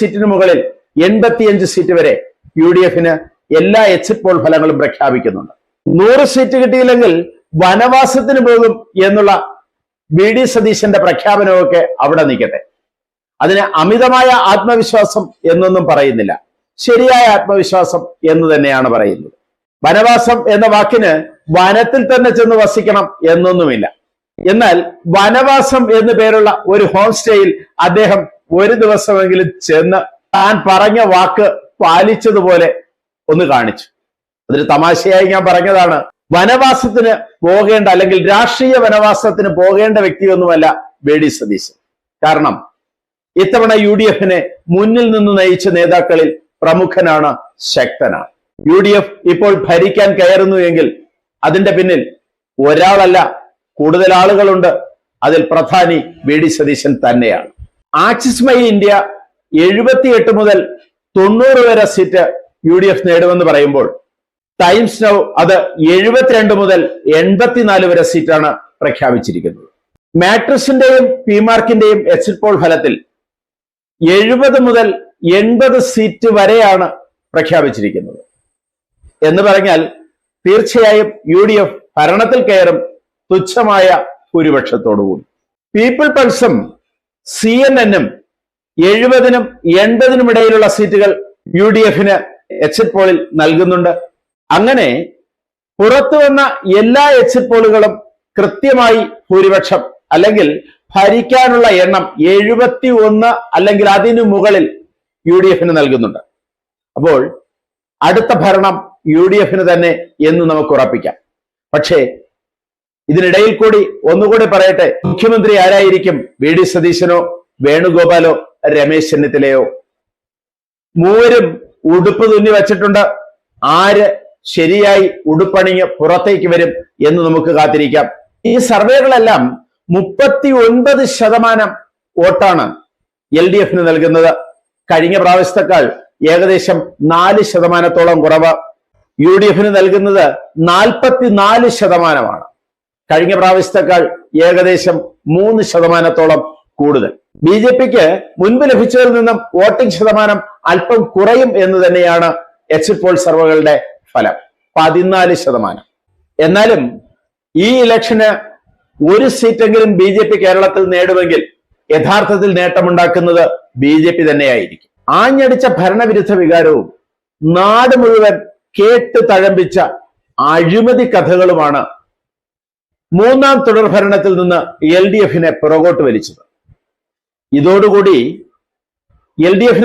സീറ്റിന് മുകളിൽ 85 സീറ്റ് വരെ UDF-ന് എല്ലാ എക്സിറ്റ് പോൾ ഫലങ്ങളും പ്രഖ്യാപിക്കുന്നുണ്ട്. 100 സീറ്റ് കിട്ടിയില്ലെങ്കിൽ വനവാസത്തിന് പോകും എന്നുള്ള VD സതീശന്റെ പ്രഖ്യാപനമൊക്കെ അവിടെ നിൽക്കട്ടെ. അതിന് അമിതമായ ആത്മവിശ്വാസം എന്നൊന്നും പറയുന്നില്ല, ശരിയായ ആത്മവിശ്വാസം എന്ന് തന്നെയാണ് പറയുന്നത്. വനവാസം എന്ന വാക്കിന് വനത്തിൽ തന്നെ ചെന്ന് വസിക്കണം എന്നൊന്നുമില്ല. എന്നാൽ വനവാസം എന്നു പേരുള്ള ഒരു ഹോം സ്റ്റേയിൽ അദ്ദേഹം ഒരു ദിവസമെങ്കിലും ചെന്ന് താൻ പറഞ്ഞ വാക്ക് പാലിച്ചതുപോലെ ഒന്ന് കാണിച്ചു. അതൊരു തമാശയായി ഞാൻ പറഞ്ഞതാണ്. വനവാസത്തിന് പോകേണ്ട, അല്ലെങ്കിൽ രാഷ്ട്രീയ വനവാസത്തിന് പോകേണ്ട വ്യക്തിയൊന്നുമല്ല VD സതീശൻ. കാരണം ഇത്തവണ UDF-നെ മുന്നിൽ നിന്ന് നയിച്ച നേതാക്കളിൽ പ്രമുഖനാണ്, ശക്തനാണ്. UDF ഇപ്പോൾ ഭരിക്കാൻ കയറുന്നു എങ്കിൽ അതിന്റെ പിന്നിൽ ഒരാളല്ല, കൂടുതൽ ആളുകളുണ്ട്. അതിൽ പ്രധാനി VD സതീശൻ തന്നെയാണ്. ആക്സിസ് മൈ ഇന്ത്യ 78 മുതൽ 90 വരെ സീറ്റ് UDF നേടുമെന്ന് പറയുമ്പോൾ ടൈംസ് നൗ അത് 72 മുതൽ 84 വരെ സീറ്റാണ് പ്രഖ്യാപിച്ചിരിക്കുന്നത്. മാട്രിക്സിന്റെയും പിമാർക്കിന്റെയും എക്സിറ്റ് പോൾ ഫലത്തിൽ 70 മുതൽ 80 സീറ്റ് വരെയാണ് പ്രഖ്യാപിച്ചിരിക്കുന്നത്. എന്ന് പറഞ്ഞാൽ തീർച്ചയായും UDF ഭരണത്തിൽ കയറും, തുച്ഛമായ ഭൂരിപക്ഷത്തോടുകൂടി. പീപ്പിൾ പൾസും CNN-ഉം 70-നും 80-നും ഇടയിലുള്ള സീറ്റുകൾ UDF-ന് എക്സിറ്റ് പോളിൽ നൽകുന്നുണ്ട്. അങ്ങനെ പുറത്തു വന്ന എല്ലാ എക്സിറ്റ് പോളുകളും കൃത്യമായി ഭൂരിപക്ഷം, അല്ലെങ്കിൽ ഭരിക്കാനുള്ള എണ്ണം 71 അല്ലെങ്കിൽ അതിനു മുകളിൽ UDF-ന് നൽകുന്നുണ്ട്. അപ്പോൾ അടുത്ത ഭരണം UDF-ന് തന്നെ എന്ന് നമുക്ക് ഉറപ്പിക്കാം. പക്ഷേ ഇതിനിടയിൽ കൂടി ഒന്നുകൂടി പറയട്ടെ, മുഖ്യമന്ത്രി ആരായിരിക്കും? VD സതീശനോ, വേണുഗോപാലോ, രമേശ് ചെന്നിത്തലയോ? മൂവരും ഉടുപ്പ് തുന്നി വച്ചിട്ടുണ്ട്. ആര് ശരിയായി ഉടുപ്പണിഞ്ഞ് പുറത്തേക്ക് വരും എന്ന് നമുക്ക് കാത്തിരിക്കാം. ഈ സർവേകളെല്ലാം 39% വോട്ടാണ് LDF-ന് നൽകുന്നത്. കഴിഞ്ഞ പ്രാവശ്യത്തെക്കാൾ ഏകദേശം 4% കുറവ്. UDF-ന് നൽകുന്നത് 44%. കഴിഞ്ഞ പ്രാവശ്യത്തെക്കാൾ ഏകദേശം 3% കൂടുതൽ. BJP-ക്ക് മുൻപ് ലഭിച്ചതിൽ നിന്നും വോട്ടിംഗ് ശതമാനം അല്പം കുറയും എന്ന് തന്നെയാണ് എക്സിറ്റ് പോൾ സർവേകളുടെ ഫലം, 14%. എന്നാലും ഈ ഇലക്ഷന് ഒരു സീറ്റെങ്കിലും BJP കേരളത്തിൽ നേടുമെങ്കിൽ യഥാർത്ഥത്തിൽ നേട്ടമുണ്ടാക്കുന്നത് BJP തന്നെയായിരിക്കും. ആഞ്ഞടിച്ച ഭരണവിരുദ്ധ വികാരവും നാട് മുഴുവൻ കേട്ട് തഴമ്പിച്ച അഴിമതി കഥകളുമാണ് മൂന്നാം തുടർഭരണത്തിൽ നിന്ന് LDF-നെ പുറകോട്ട് വലിച്ചത്. ഇതോടുകൂടി LDF-നെ